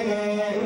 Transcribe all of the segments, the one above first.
Hey, Allah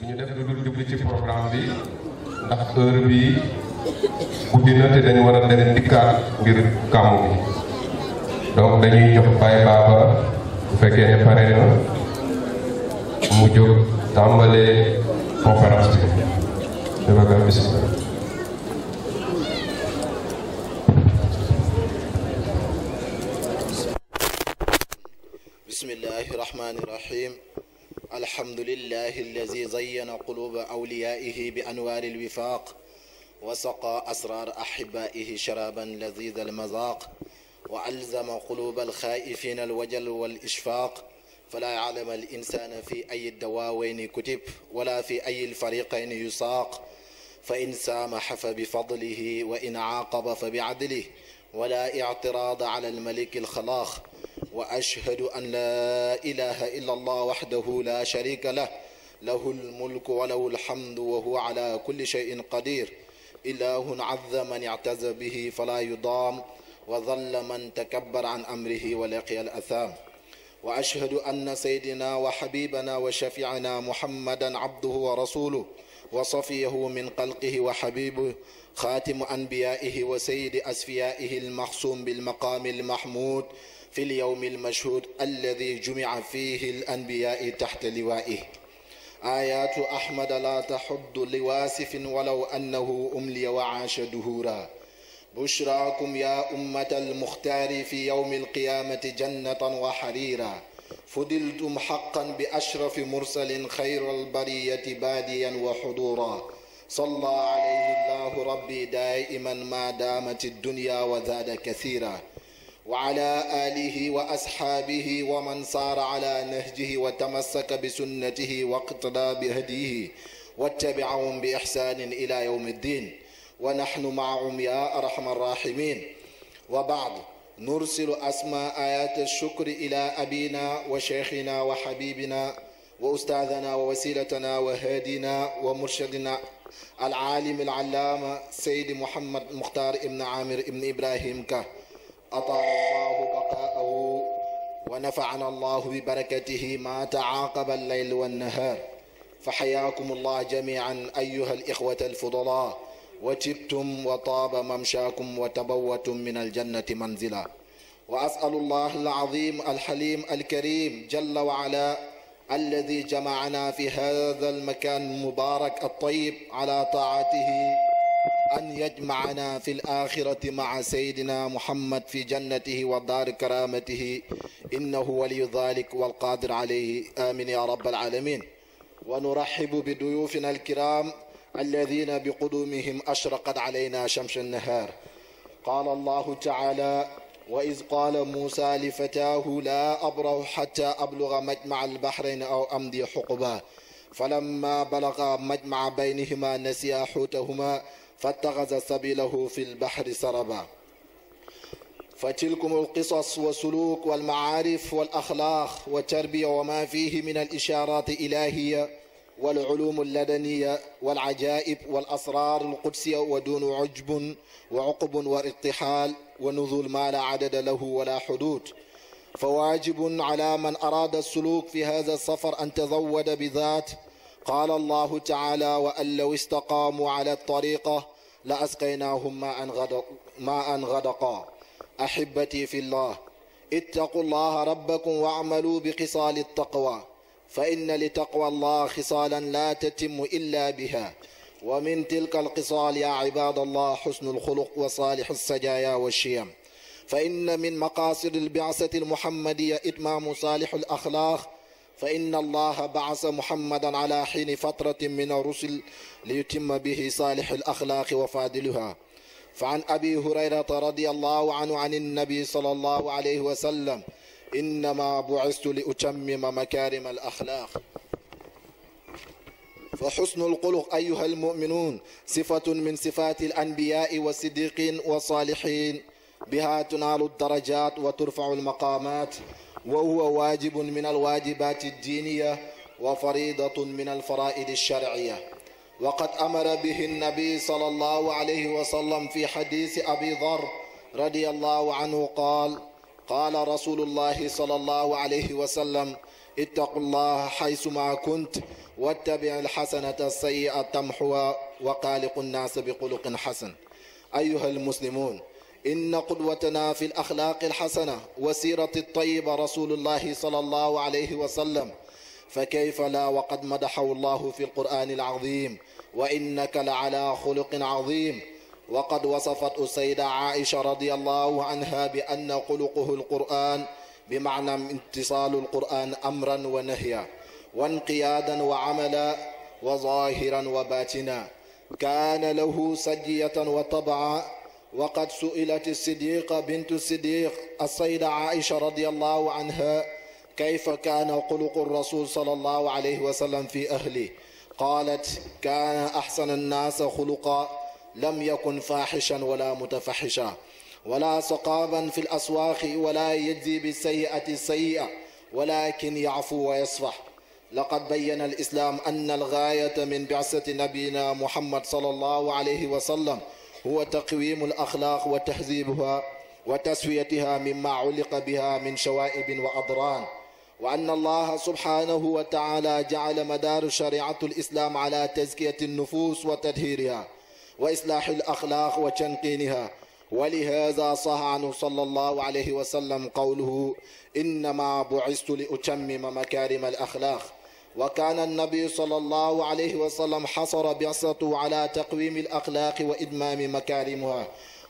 ñu def lu dul jubli ci programme bi ndax heure bi guddi na te dañu war a dem dikkaat ngir gàmmu bi donc dañuy jox Baye Baba bu fekkee ne pare na mu jóg tàmbalee conférence bi dafa bismillah. بسم الله الرحمن الرحيم الحمد لله الذي زين قلوب أوليائه بأنوار الوفاق وسقى أسرار أحبائه شرابا لذيذ المذاق وألزم قلوب الخائفين الوجل والإشفاق فلا يعلم الإنسان في أي الدواوين كتب ولا في أي الفريقين يساق فإن سامح فبفضله وإن عاقب فبعدله ولا اعتراض على الملك الخلاق وأشهد أن لا إله إلا الله وحده لا شريك له له الملك وله الحمد وهو على كل شيء قدير إله عز من اعتز به فلا يضام وظل من تكبر عن أمره ولقي الأثام وأشهد أن سيدنا وحبيبنا وشفيعنا محمدا عبده ورسوله وصفيه من خلقه وحبيبه خاتم أنبيائه وسيد أسفيائه المخصوم بالمقام المحمود في اليوم المشهود الذي جمع فيه الأنبياء تحت لوائه آيات أحمد لا تحد لواسف ولو أنه أملي وعاش دهورا بشراكم يا أمة المختار في يوم القيامة جنة وحريرا فدلتم حقا بأشرف مرسل خير البرية باديا وحضورا صلى عليه الله ربي دائما ما دامت الدنيا وزاد كثيرا وعلى آله وأصحابه ومن صار على نهجه وتمسك بسنته واقتدى بهديه واتبعهم بإحسان إلى يوم الدين ونحن معهم يا أرحم الراحمين وبعد نرسل أسماء آيات الشكر إلى أبينا وشيخنا وحبيبنا وأستاذنا ووسيلتنا وهادينا ومرشدنا العالم العلامة سيد محمد مختار ابن عامر ابن إبراهيم كه أطال الله بقاءه ونفعنا الله ببركته ما تعاقب الليل والنهار فحياكم الله جميعا أيها الإخوة الفضلاء وتبتم وطاب ممشاكم وتبوتم من الجنة منزلا وأسأل الله العظيم الحليم الكريم جل وعلا الذي جمعنا في هذا المكان المبارك الطيب على طاعته أن يجمعنا في الآخرة مع سيدنا محمد في جنته ودار كرامته إنه ولي ذلك والقادر عليه آمين يا رب العالمين ونرحب بضيوفنا الكرام الذين بقدومهم أشرقت علينا شمس النهار قال الله تعالى وإذ قال موسى لفتاه لا أبرح حتى أبلغ مجمع البحرين أو أمضي حقبا فلما بلغ مجمع بينهما نسيا حوتهما فاتخذ سبيله في البحر سربا فتلكم القصص والسلوك والمعارف والأخلاق والتربية وما فيه من الإشارات الإلهية والعلوم اللدنية والعجائب والأسرار القدسية ودون عجب وعقب وارتحال ونزول ما لا عدد له ولا حدود فواجب على من أراد السلوك في هذا السفر أن تزود بذات قال الله تعالى وأن لو استقاموا على الطريقة لأسقيناهم ماء غدقا أحبتي في الله اتقوا الله ربكم واعملوا بخصال التقوى فإن لتقوى الله خصالا لا تتم إلا بها ومن تلك الخصال يا عباد الله حسن الخلق وصالح السجايا والشيم فإن من مقاصد البعثة المحمدية إتمام صالح الأخلاق فإن الله بعث محمدا على حين فترة من الرسل ليتم به صالح الأخلاق وفاضلها فعن أبي هريرة رضي الله عنه عن النبي صلى الله عليه وسلم إنما بعثت لأتمم مكارم الأخلاق فحسن الخلق أيها المؤمنون صفة من صفات الأنبياء والصديقين والصالحين بها تنال الدرجات وترفع المقامات وهو واجب من الواجبات الدينية وفريضة من الفرائض الشرعية وقد أمر به النبي صلى الله عليه وسلم في حديث أبي ذر رضي الله عنه قال رسول الله صلى الله عليه وسلم اتقوا الله حيثما كنت واتبع الحسنة السيئة تمحوها وخالق الناس بخلق حسن. أيها المسلمون، إن قدوتنا في الأخلاق الحسنة وسيرة الطيبة رسول الله صلى الله عليه وسلم، فكيف لا وقد مدحه الله في القرآن العظيم: وإنك لعلى خلق عظيم. وقد وصفت السيدة عائشة رضي الله عنها بأن خلقه القرآن، بمعنى امتصال القرآن أمرا ونهيا وانقيادا وعملا وظاهرا وباطنا. كان له سجية وطبعا. وقد سئلت الصديقة بنت الصديق السيدة عائشة رضي الله عنها: كيف كان خلق الرسول صلى الله عليه وسلم في أهله؟ قالت: كان أحسن الناس خلقا، لم يكن فاحشا ولا متفحشا ولا سقابا في الأسواق ولا يجزي بالسيئة السيئة، ولكن يعفو ويصفح. لقد بين الإسلام أن الغاية من بعثة نبينا محمد صلى الله عليه وسلم هو تقويم الأخلاق وتهذيبها وتسويتها مما علق بها من شوائب وأضرار، وأن الله سبحانه وتعالى جعل مدار شريعة الإسلام على تزكية النفوس وتطهيرها وإصلاح الأخلاق وتنقينها. ولهذا صح عنه صلى الله عليه وسلم قوله: إنما بعثت لأتمم مكارم الأخلاق. وكان النبي صلى الله عليه وسلم حصر بعثته على تقويم الأخلاق وإدمام مكارمها.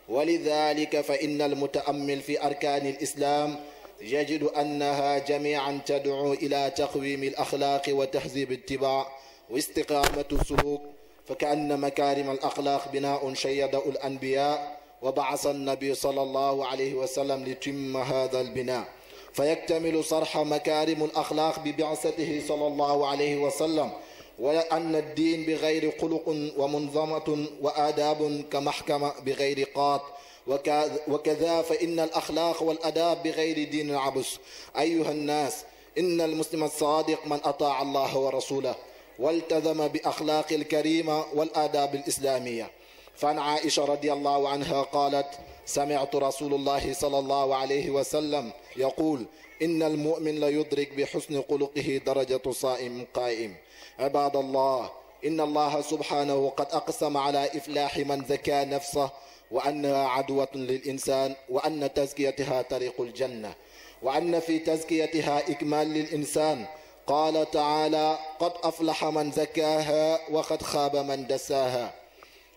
ولذلك فإن المتأمل في أركان الإسلام يجد أنها جميعا تدعو إلى تقويم الأخلاق وتهذيب الاتباع واستقامة السلوك، فكأن مكارم الأخلاق بناء شيده الأنبياء، وبعث النبي صلى الله عليه وسلم ليتم هذا البناء. فيكتمل صرح مكارم الأخلاق ببعثته صلى الله عليه وسلم، وأن الدين بغير خلق ومنظمة وآداب كمحكمة بغير قاط، وكذا فإن الأخلاق والأداب بغير دين عبث. أيها الناس، إن المسلم الصادق من أطاع الله ورسوله والتزم بأخلاق الكريمة والآداب الإسلامية. فعن عائشة رضي الله عنها قالت: سمعت رسول الله صلى الله عليه وسلم يقول: إن المؤمن ليدرك بحسن خلقه درجة صائم قائم. عباد الله، إن الله سبحانه قد أقسم على إفلاح من زكى نفسه، وأنها عدوة للإنسان، وأن تزكيتها طريق الجنة، وأن في تزكيتها إكمال للإنسان. قال تعالى: قد أفلح من زكاها وقد خاب من دساها.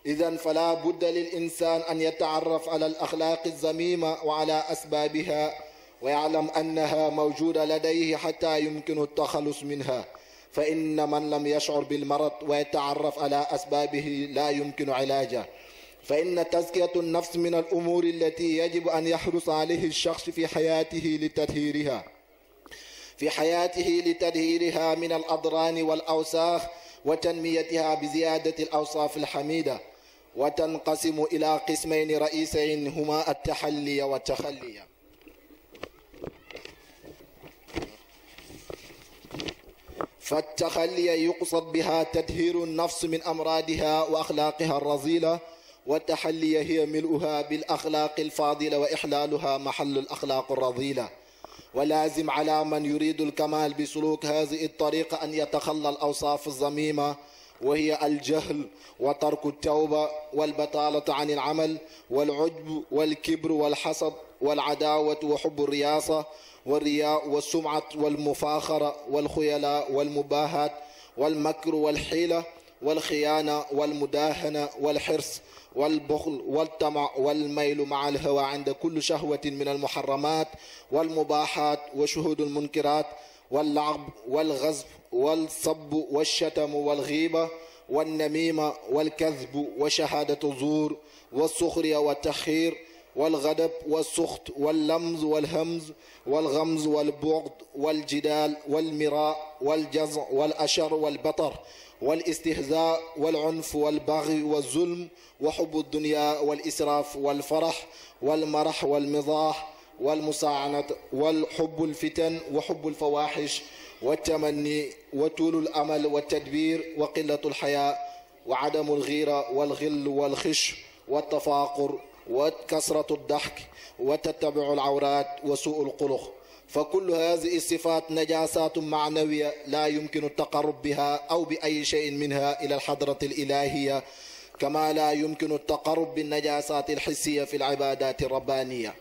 إذن فلا بد للإنسان أن يتعرف على الأخلاق الذميمة وعلى أسبابها، ويعلم أنها موجودة لديه حتى يمكن التخلص منها. فإن من لم يشعر بالمرض ويتعرف على أسبابه لا يمكن علاجه. فإن تزكية النفس من الأمور التي يجب أن يحرص عليه الشخص في حياته لتطهيرها من الأضرار والأوساخ وتنميتها بزيادة الأوصاف الحميدة. وتنقسم إلى قسمين رئيسين هما التحلي والتخلي. فالتخلي يقصد بها تطهير النفس من أمراضها وأخلاقها الرذيلة، والتحلي هي ملؤها بالأخلاق الفاضلة وإحلالها محل الأخلاق الرذيلة. ولازم على من يريد الكمال بسلوك هذه الطريقة أن يتخلى الأوصاف الذميمة، وهي الجهل وترك التوبة والبطالة عن العمل والعجب والكبر والحسد والعداوة وحب الرياسة والرياء والسمعة والمفاخرة والخيلاء والمباهات والمكر والحيلة والخيانة والمداهنة والحرص والبخل والطمع والميل مع الهوى عند كل شهوة من المحرمات والمباحات وشهود المنكرات واللعب والغزب والصب والشتم والغيبة والنميمة والكذب وشهادة الزور والسخرية والتخير والغضب والسخط واللمز والهمز والغمز والبغض والجدال والمراء والجزع والأشر والبطر والاستهزاء والعنف والبغي والظلم وحب الدنيا والإسراف والفرح والمرح والمزاح والمساعنة والحب الفتن وحب الفواحش والتمني وطول الأمل والتدبير وقلة الحياء وعدم الغيرة والغل والخش والتفاقر وكثرة الضحك وتتبع العورات وسوء الخلق. فكل هذه الصفات نجاسات معنوية لا يمكن التقرب بها أو بأي شيء منها إلى الحضرة الإلهية، كما لا يمكن التقرب بالنجاسات الحسية في العبادات الربانية.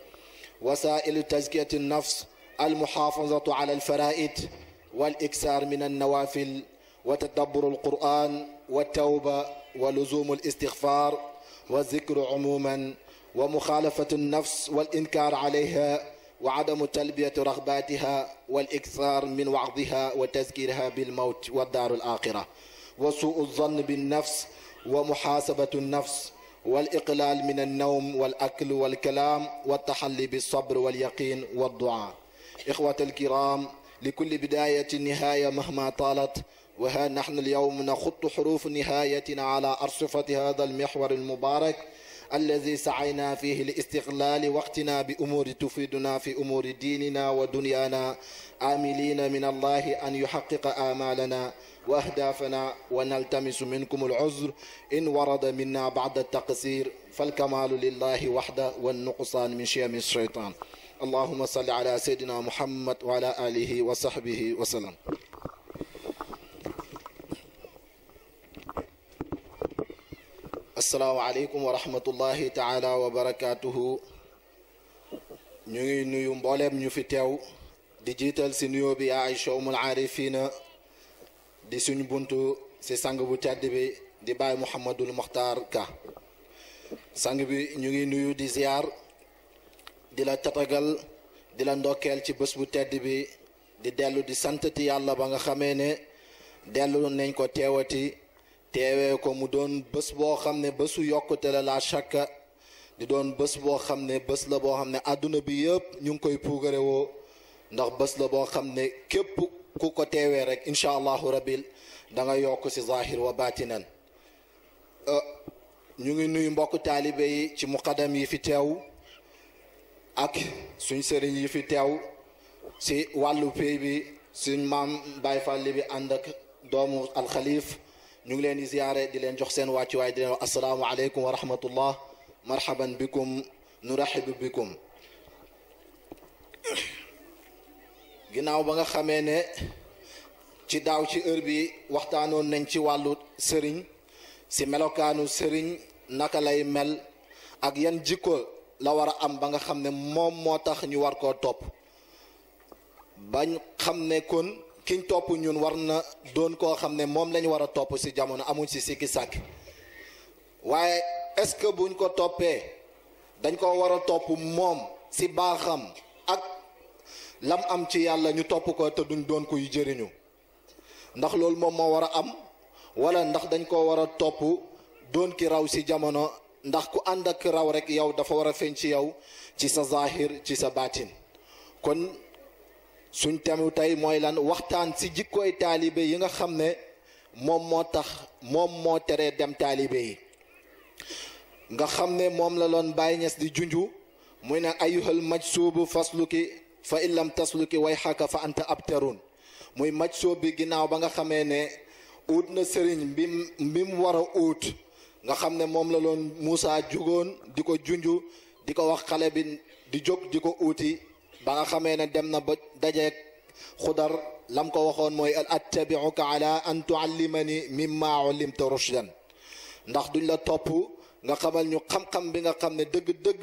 وسائل تزكية النفس المحافظة على الفرائض والإكثار من النوافل وتدبر القرآن والتوبة ولزوم الاستغفار والذكر عموما ومخالفة النفس والإنكار عليها وعدم تلبية رغباتها والإكثار من وعظها وتذكيرها بالموت والدار الآخرة وسوء الظن بالنفس ومحاسبة النفس والإقلال من النوم والأكل والكلام والتحلي بالصبر واليقين والدعاء. إخوة الكرام، لكل بداية نهاية مهما طالت، وها نحن اليوم نخط حروف نهايتنا على أرصفة هذا المحور المبارك الذي سعينا فيه لاستغلال وقتنا بأمور تفيدنا في أمور ديننا ودنيانا، آملين من الله أن يحقق آمالنا وأهدافنا، ونلتمس منكم العذر إن ورد منا بعد التقصير، فالكمال لله وحده والنقصان من شيم الشيطان. اللهم صل على سيدنا محمد وعلى آله وصحبه وسلم. السلام عليكم ورحمة الله تعالى وبركاته. ñu ngi nuyu mboolem ñu fi teew di jiital si nuyoo bi Aïcha Umul Arifina di suñu buntu si sang bu tedd bi di Baay Mouhamadul Mokhtar Ka. sang bi ñu ngi nuyu di ziar di la tatagal di la ndokkeel ci bés bu tedd bi di dellu di santati yàlla ba nga xamee ne dellu nañ ko teewati teewee ko mu doon bés boo xam ne bésu yokkute la shakka di doon bés boo xam ne bés la boo xam ne àdduna bi yëpp ñu ngi koy puugare woo ndax bés la boo xam ne képp ku ko teewee rek incha allahu rabil da nga yokk si zahir wa batinan. ñu ngi nuyu mbokk taalibe yi ci muqaddam yi fi teew ak suñ sëriñ yi fi teew si wàllu pay bi suñ maam Baye Fall bi ànd ak doomu alxalif ñu ngi leen di ziyaare di leen jox seen wàccuwaay di leen wax asalaamu aleykum wa rahmatullah, marhaban bikum, nurahibu bikum. ginnaaw ba nga xamee ne ci daaw ci heure bi waxtaanoon nañ ci wàllu sëriñ, si melokaanu sëriñ naka lay mel ak yan jikko la war a am ba nga xam ne moom moo tax ñu war koo topp, bañ xam ne kon kiñ topp ñun war na doon koo xam ne moom lañ war a topp si jamono, amuñ si sikki sàkk. waaye est-ce que buñ ko toppee dañ ko war a topp moom si baaxam ak lam am ci yàlla ñu topp ko te duñ doon kuy jëriñu, ndax loolu moom moo war a am, wala ndax dañ ko war a topp doon ki raw si jamono, ndax ku ànd ak raw rek yow dafa war a feeñ ci yow ci sa zahir ci sa baatin. kon suñ temu tey mooy lan? waxtaan si jikkooy taalibe yi nga xam ne moom moo tax moom moo teree dem taalibe yi, nga xam ne moom la loon Baay Ñas di junju muy ne ayyuhal majsuubu fasluki fa in lam tasluki way xaka fa anta abtarun. muy majsuub bi ginnaaw ba nga xamee ne uut na sëriñ bi mu war a uut, nga xam ne moom la loon Muusa jugoon di ko junju di ko wax xale bi di jóg di ko uuti, ba nga xamee ne dem na ba dajeeg Xudar lam ko waxoon mooy attabiuka ala an tuallimani mimma ullimta rushdan, ndax duñ la topp nga xamal ñu xam-xam bi nga xam ne dëgg-dëgg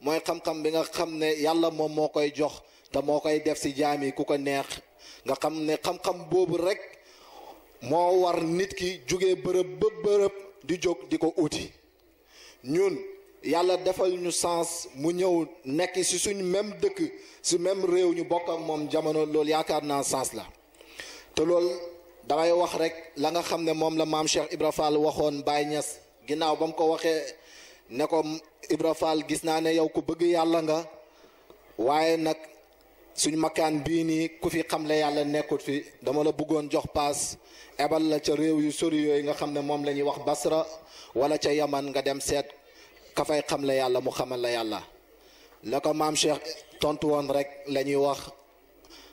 mooy xam-xam bi nga xam ne yàlla moom moo koy jox te moo koy def si jaam yi ku ko neex. nga xam ne xam-xam boobu rek moo war nit ki jógee bërëb ba bërëb di jóg di ko uti. ñun yàlla defal ñu sens mu ñëw nekk si suñ même dëkk si même réew ñu bokk ak moom jamono, loolu yaakaar naa sens la. te loolu damay wax rek la nga xam ne moom la maam Cheikh Ibra Fall waxoon Baye Niass ginnaaw ba mu ko waxee ne ko Ibra Fall gis naa ne yow ku bëgg yàlla nga, waaye nag suñ makaan bii nii ku fi xamle yàlla nekkut fi, dama la bëggoon jox paas ebal la ca réew yu sori yooyu nga xam ne moom la ñuy wax Basra wala ca Yaman, nga dem seet ka fay xamle yàlla mu xamal la yàlla. la ko maam Cheikh tontu woon rek la ñuy wax,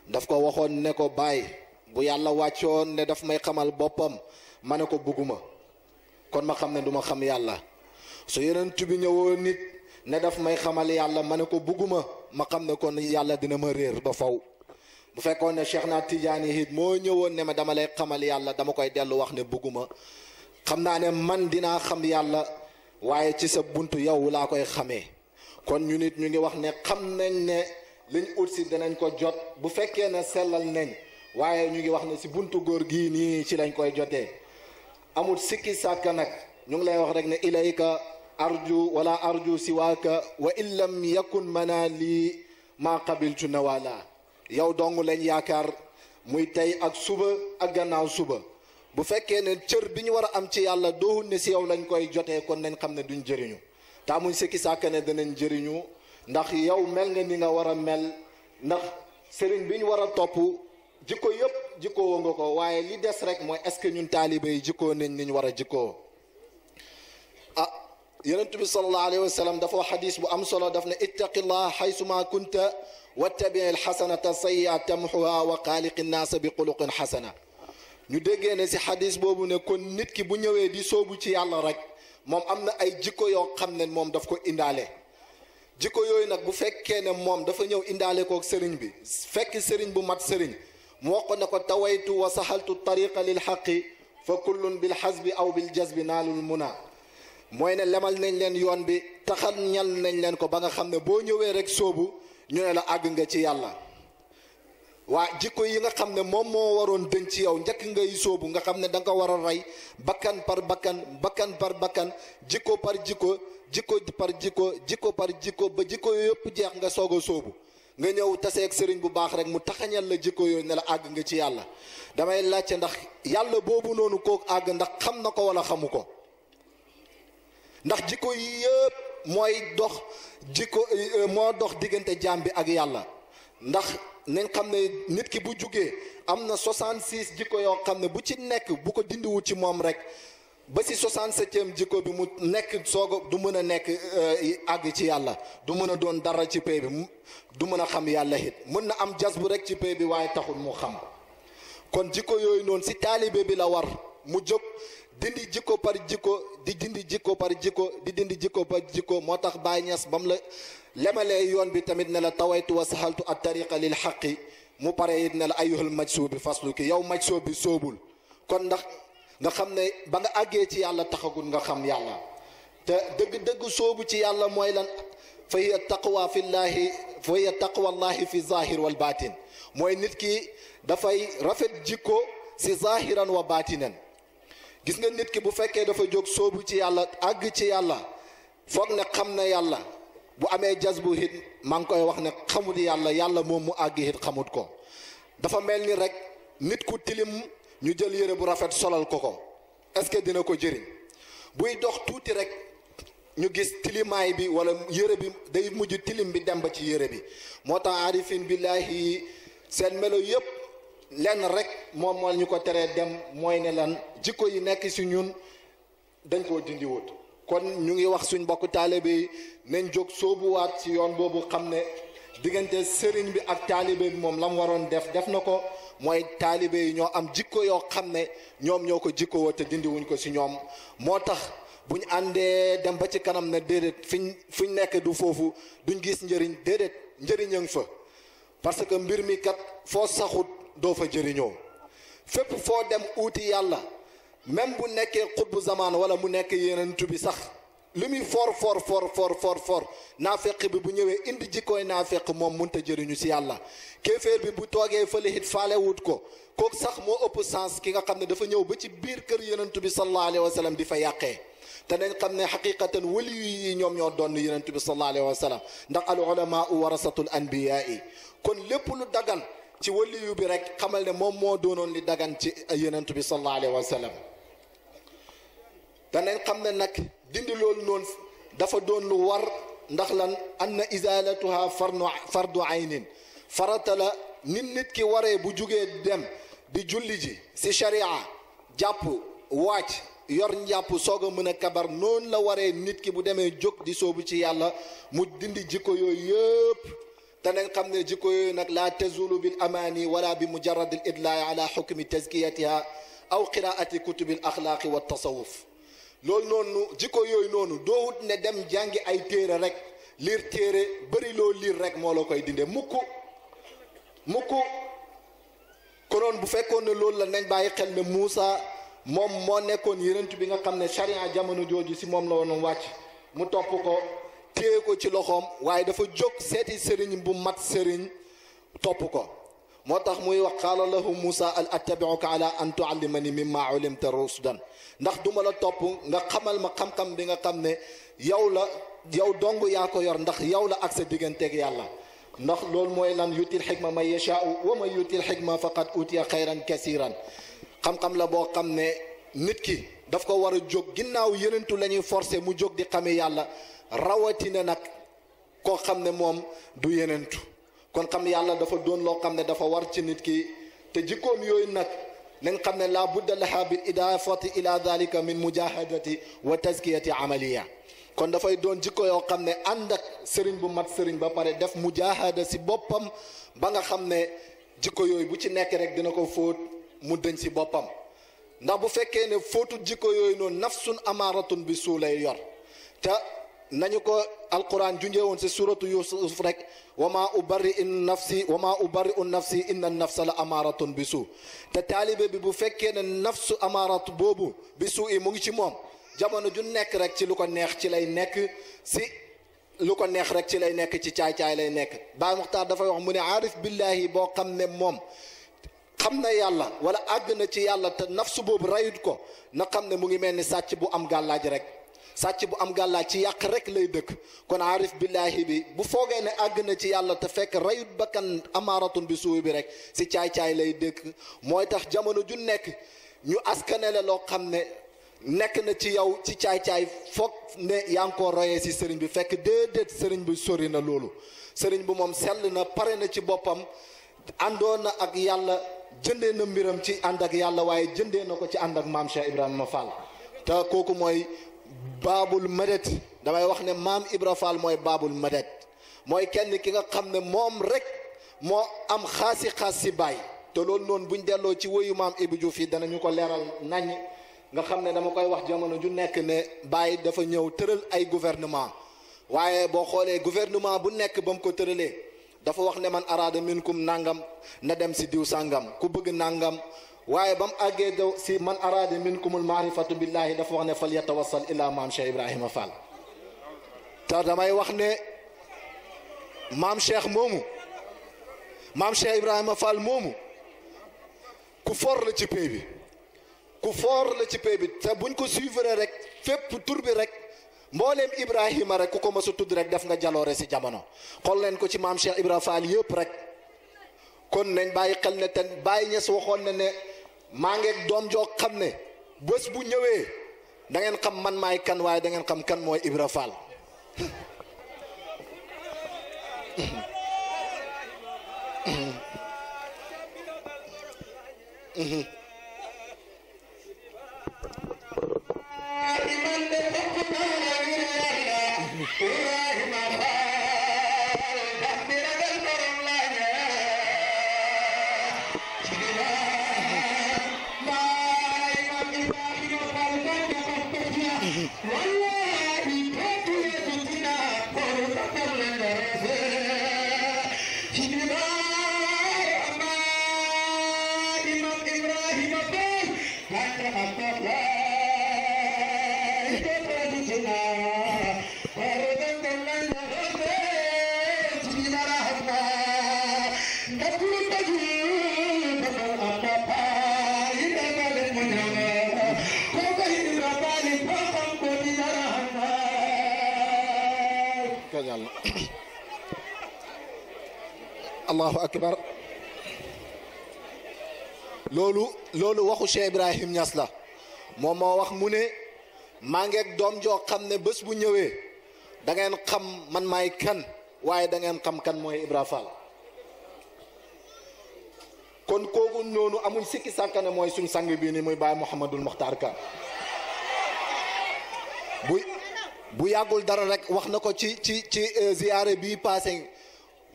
daf ko waxoon ne ko Baye bu yàlla wàccoon ne daf may xamal boppam ma ne ko bëgguma, kon ma xam ne du ma xam yàlla. su yeneen bi ñëwoon nit ne daf may xamal yàlla ma ne ko bëgguma, ma xam ne kon yàlla dina ma réer ba faw. bu fekkoon ne Cheikh na Tidiane it moo ñëwoon ne ma dama lay xamal yàlla dama koy dellu wax ne bugguma xam naa ne man dinaa xam yàlla waaye ci sa buntu yow laa koy xamee kon ñu nit ñu ngi wax ne xam nañ ne liñ ut si danañ ko jot bu fekkee ne sellal nañ waaye ñu ngi wax ne si buntu góor gii nii ci lañ koy jotee amul sikki sàkka nag ñu ngi lay wax rek ne ilayka arju wala arju siwaaka wa in lam yakun manali ma qabiltu nawala yow dong lañ yaakaar muy tey ak suba ak gannaaw suba bu fekkee ne cër bi ñu war a am ci yàlla doohul ne si yow lañ koy jotee kon nañ xam ne duñ jëriñu te amuñ sikki sàkka ne danañ jëriñu ndax yow mel nga ni nga war a mel ndax sëriñ bi ñu war a topp jikko yëpp jikkoo nga ko waaye li des rek mooy est-ce que ñun taalibe yi jikkoo nañ ni ñu war a jikkoo yonent bi sallallahu alayhi wa sallam dafa wax xadis bu am solo daf ne ittaqillah xaysuma kunta wattabi alxasanata sayyi'a tamxuha wa xaaliqi nnaasa bi xuluqin xasana ñu déggee ne si xadis boobu ne kon nit ki bu ñëwee di soobu ci yàlla rek moom am na ay jikko yoo xam ne moom daf ko indaale jikko yooyu nag bu fekkee ne moom dafa ñëw indaale kook sëriñ bi fekk sëriñ bu mat sëriñ mu wax ko ne ko tawaytu wa saxaltu tariqa lil xaqi fa kullun bil xasbi aw bil jazbi naalul muna mooy ne lemal nañ leen yoon bi taxal ñal nañ leen ko ba nga xam ne boo ñëwee rek soobu ñu ne la àgg nga ci yàlla waa jikko yi nga xam ne moom moo waroon dëñ ci yow njëkk ngay soobu nga xam ne da nga ko war a rey bakkan par bakkan jikko par jikko jikko par jikko jikko par jikko ba jikko yooyu yëpp jeex nga soog a soobu nga ñëw taseeg sëriñ bu baax rek mu taxañal la jikko yooyu ne la àgg nga ci yàlla damay laajte ndax yàlla boobu noonu kooku àgg ndax xam na ko wala xamu ko ndax jikko yi yëpp mooy dox jikko moo dox diggante jaam bi ak yàlla ndax nañ xam ne nit ki bu jugee am na 66 jikko yoo xam ne bu ci nekk bu ko dindiwu ci moom rek ba si 67e jikko bi mu nekk sooga du mën a nekk àgg ci yàlla du mën a doon dara ci pay bi du mën a xam yàlla it mën na am jas bu rek ci pay bi waaye taxul mu xam kon jikko yooyu noonu si taalibe bi la war mu jóg dindi jikko par jikko di dindi jikko par jikko di dindi jikko par jikko moo tax Baay Ñas bam la lemalee yoon bi tamit ne la tawaytu wa saxaltu at tariqa lil xaqi mu pare it ne la ayyuhal majsuu bi faslu ki yow majsuu bi soobul kon ndax nga xam ne ba nga àggee ci yàlla taxagul nga xam yàlla te dëgg-dëgg soobu ci yàlla mooy lan fa hiya taqwa fillahi fa hiya taqwallahi fi zahir wal batin mooy nit ki dafay rafet jikko si zahiran wa batinan gis nga nit ki bu fekkee dafa jóg soobu ci yàlla àgg ci yàlla foog ne xam na yàlla bu amee jazbu hit maa ngi koy wax ne xamut yàlla moom mu àgg hit xamut ko dafa mel ni rek nit ku tilim ñu jël yére bu rafet solal ko est-ce que dina ko jëriñ buy dox tuuti rek ñu gis tilimaay bi wala yére bi day mujj tilim bi dem ba ci yére bi moo tax arifin billahi seen melo yëpp lenn rek moom moo ñu ko teree dem mooy ne lan jikko yi nekk si ñun dañ koo dindiwut kon ñu ngi wax suñ mbokk taalibe yi nañ jóg soobuwaat ci yoon boobu xam ne diggante sëriñ bi ak taalibe bi moom la mu waroon def na ko mooy taalibe yi ñoo am jikko yoo xam ne ñoom ñoo ko jikkoo te dindiwuñ ko si ñoom moo tax bu ñu àndee dem ba ci kanam ne déedéet fiñ nekk du foofu duñ gis njëriñ déedéet njëriñ a ngi fa parce que mbir mi kat foo saxut doo fa jëriñoo fépp foo dem uuti yàlla même bu nekkee xutbu zamaan wala mu nekk yenentu bi sax li muy for naafeq bi bu ñëwee indi jikkooy naafeq moom mënta jëriñu si yàlla kéeféer bi bu toogee fële it faale wut ko kooku sax moo ëpp sens ki nga xam ne dafa ñëw ba ci biir kër yenentu bi sallallahu alayhi wa sallam di fa yàqee te nañ xam ne xaqiqatan waliyu yi ñoom ñoo doon yenentu bi sallallahu alayhi wa sallam ndax al ulama warasatul anbiyaa yi kon lépp lu dagan ci waliyu bi rek xamal ne moom moo doonoon li dagan ci yenentu bi sallallahu alayhi wa sallam danañ xam ne nag dindi loolu noonu dafa doon lu war ndax lan anna izalatuha fardu aynin farata la nit ki waree bu jugee dem di julli ji si sharia jàpp wàcc yor njàpp soog a mën a kabar noonu la waree nit ki bu demee jóg di soobu ci yàlla mu dindi jikko yooyu yëpp te nañ xam ne jikko yooyu nag la tazulu bil amani wala bi mujarrad al idlaa ala xukmi tazkiyatiha aw qiraati kutubil axlaaqi wa tasawuf loolu noonu jikko yooyu noonu doowut ne dem jàngi ay téere rek liir téere bëri loo liir rek moo la koy dinde mukk konoon bu fekkoon ne loolu la nañ bàyyi xel ne Moussa moom moo nekkoon yonent bi nga xam ne charia jamono jooju si moom la woon wàcc mu topp ko téye ko ci loxoom waaye dafa jóg seeti sëriñ bu mat sëriñ topp ko moo tax muy wax qaala lahu Moussa al attabiuka ala an tuallimani mimma ulimta rusdan ndax duma la topp nga xamal ma xam-xam bi nga xam ne yow dong yaa ko yor ndax yow la ak sa digganteeg yàlla ndax loolu mooy lan yutil xikma man yashaau wa man yutil xikma faqad utiya xayran kasiran xam-xam la boo xam ne nit ki daf ko war a jóg ginnaaw yenentu la ñuy forcé mu jóg di xame yàlla rawatina nag koo xam ne moom du yenentu kon xam yàlla dafa doon loo xam ne dafa war ci nit ki te jikkoom yooyu nag nañ xam ne la budda laha bil idafati ila dalika min mujahadati wa tazkiyati amaliya kon dafay doon jikko yoo xam ne ànd ak sëriñ bu mat sëriñ ba pare def mujahada si boppam ba nga xam ne jikko yooyu bu ci nekk rek dina ko fóot mu dëñ si boppam ndax bu fekkee ne fóotu jikko yooyu noonu nafsun amaratun bi suu lay yor te nañu ko alquran junjee woon si suratu yusuf rek wa ma ubarri'u nafsi inna nafsa la amaratun bi suu te taalibe bi bu fekkee ne nafsu amaratu boobu bi suu yi mu ngi ci moom jamono ju nekk rek ci lu ko neex ci lay nekk si lu ko neex rek ci lay nekk ci caay-caay lay nekk Baay Muxtaar dafay wax mu ne aarif billahi boo xam ne moom xam na yàlla wala àgg na ci yàlla te nafsu boobu rayut ko na xam ne mu ngi mel ni sàcc bu am gàllaaj rek sàcc bu am gàllaaj ci yàq rek lay dëkk kon aarif billahi bi bu foogee ne àgg na ci yàlla te fekk rayut bakkan amaaratun bi suuy bi rek si caay-caay lay dëkk mooy tax jamono ju nekk ñu askanele loo xam ne nekk na ci yow ci caay-caay foog ne yaa ngi koo royee si sëriñ bi fekk déedéet sëriñ bi sori na loolu sëriñ bi moom sell na pare na ci boppam àndoon na ak yàlla jëndee na mbiram ci ànd ak yàlla waaye jëndee na ko ci ànd ak maam Cheikh Ibrahima Fall te kooku mooy baabul madet damay wax ne maam Ibra Fall mooy baabul madet mooy kenn ki nga xam ne moom rek moo am xaas si baay te loolu noonu buñ delloo ci woyu maam Ibou Diouf yi danañu ko leeral nañ nga xam ne dama koy wax jamono ju nekk ne Baye dafa ñëw tëral ay gouvernement waaye boo xoolee gouvernement bu nekk ba mu ko tëralee dafa wax ne man araada minkum nangam na dem si diw sàngam ku bëgg nangam waaye ba mu àggee daw si man araada minkumul maarifatu billahi dafa wax ne fal yatawassal ila maam Cheikh Ibrahima Fall te damay wax ne maam Cheikh Ibrahima Fall moomu ku for la ci pay bi ku foor la ci pay bi te buñ ko suivre rek fépp tur bi rek mbooleem Ibrahima rek ku ko mës a tudd rek def nga jaloore si jamono xool leen ko ci maam Cheikh Ibrahima Fall yëpp rek kon nañ bàyyi xel ne te Baye Niass waxoon na ne maa ngeeg doom joo xam ne bés bu ñëwee da ngeen xam man maay kan waaye da ngeen xam kan mooy Ibra Fall allahu akbar loolu waxu Cheikh Ibrahim Niass la moom moo wax mu ne maa ngeeg doom joo xam ne bés bu ñëwee da ngeen xam man maay kan waaye da ngeen xam kan mooy Ibra Fall kon kooku noonu amuñ sikki sàkkane mooy suñ sang bii ni muy Baye Mouhamadul Mokhtar Ka bu yàggul dara rek wax na ko ci ziyaare bii passé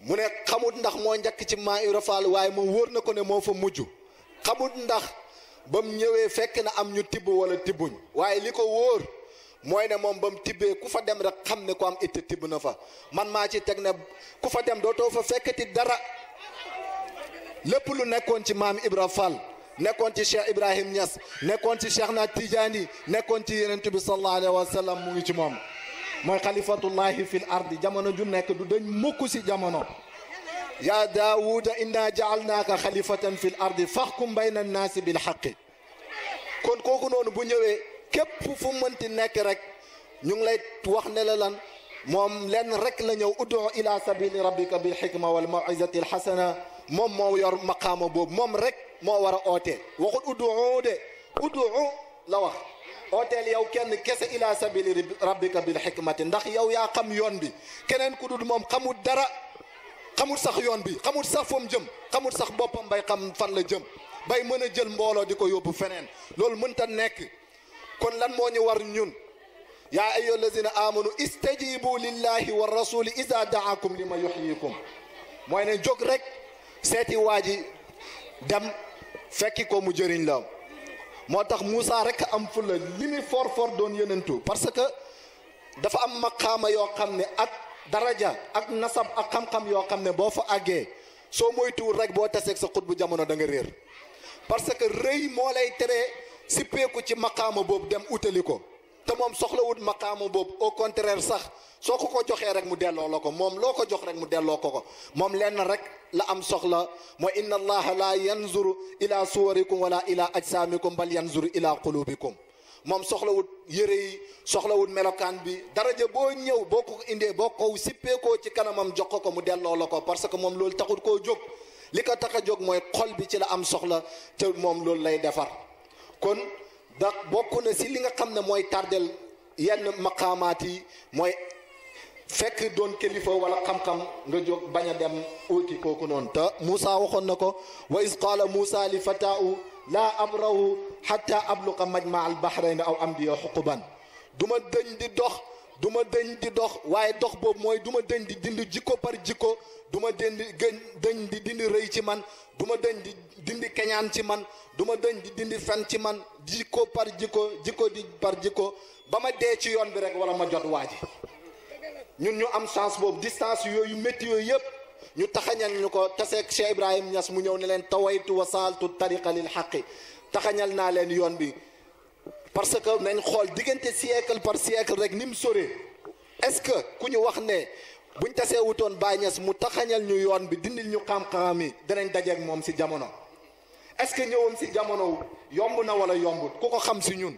mu ne xamut ndax moo njëkk ci maa Ibra Fall waaye moom wóor na ko ne moo fa mujj xamut ndax ba mu ñëwee fekk na am ñu tibb wala tibbuñ waaye li ko wóor mooy ne moom ba mu tibbee ku fa dem rek xam ne ko am itte tibb na fa man maa ci teg ne ku fa dem dootoo fa fekkati dara lépp lu nekkoon ci maam Ibra Fall nekkoon ci Cheikh Ibrahim Niass nekkoon ci Cheikh na Tidiane nekkoon ci Yonent bi sallallahu alayhi wa sallam mu ngi ci moom mooy xalifatullahi fil ardi jamono ju nekk du dañ mukk si jamono yaa daawuda inna jaalnaaka xalifatan fil ardi faxkum bayna annaasi bil xaqi kon kooku noonu bu ñëwee képp fu mënti nekk rek ñu ngi lay wax ne la lan moom lenn rek la ñëw ud'u ila sabili rabbika bil xikma wal mawizati al xasana moom moo yor maqaama boobu moom rek moo war a oote waxut ud'u de ud'u la wax ooteel yow kenn kese ila sabili rabbika bil xikmati ndax yow yaa xam yoon bi keneen ku dul moom xamul dara xamul sax yoon bi xamul sax foom jëm xamul sax boppam bay xam fan la jëm bay mën a jël mbooloo di ko yóbbu feneen loolu mënta nekk kon lan moo ñu war ñun yaa ayyuha allazina amanu istajibu lillahi wa rasuli iza daakum li ma yuxyikum mooy ne jóg rek seeti waa ji dem fekki ko mu jëriñ la moo tax Moussa rek am fulla li muy for doon yonentu parce que dafa am maqaama yoo xam ne ak daraja ak nasab ak xam-xam yoo xam ne boo fa àggee soo moytuwul rek boo taseeg sa xut bu jamono da nga réer parce que rëy moo lay teree sippeeku ci maqaama boobu dem utali ko te moom soxlawut maqaama boobu au contraire sax soo ko joxee rek mu delloo la ko moom loo ko jox rek mu delloo ko moom lenn rek la am soxla mooy inna allaha la yanzuru ila suwarikum wala ila ajsamikum bal yanzuru ila qulubikum moom soxlawut yëre yi soxlawut melokaan bi daraja boo ñëw boo ko indee boo ko sippeekoo ci kanamam jox ko mu delloo la ko parce que moom loolu taxut koo jóg li ko tax a jóg mooy xol bi ci la am soxla te moom loolu lay defar kon da bokk na si li nga xam ne mooy tardel yenn maqaamaat yi mooy fekk doon kilifa wala xam-xam nga jóg bañ a dem uuti kooku noonu te Moussa waxoon na ko wa is qaala Moussa li fataahu laa abrahu hatta abluqa majma al bahrayni aw amdiya xuquban du ma dëñ di dox waaye dox boobu mooy du ma dëñ di dindi jikko par jikko du ma dëñ di dindi rëy ci man du ma dëñ di dindi keñaan ci man du ma dëñ di dindi fen ci man jikko par jikko di par jikko ba ma dee ci yoon bi rek wala ma jot waaji ñun ñu am chance boobu distance yooyu métti yooyu yëpp ñu taxañal ñu ko taseeg Cheikh Ibrahim Niass mu ñëw ne leen tawaytu wa saaltu tariqa lil xaqi taxañal naa leen yoon bi parce que nañ xool diggante siècle par siècle rek ni mu soree est-ce que ku ñu wax ne buñ tasee wutoon Baye Niass mu taxañal ñu yoon bi dindil ñu xam-xam yi danañ dajeeg moom si jamono est-ce que ñëwam si jamono yomb na wala yombut ku ko xam si ñun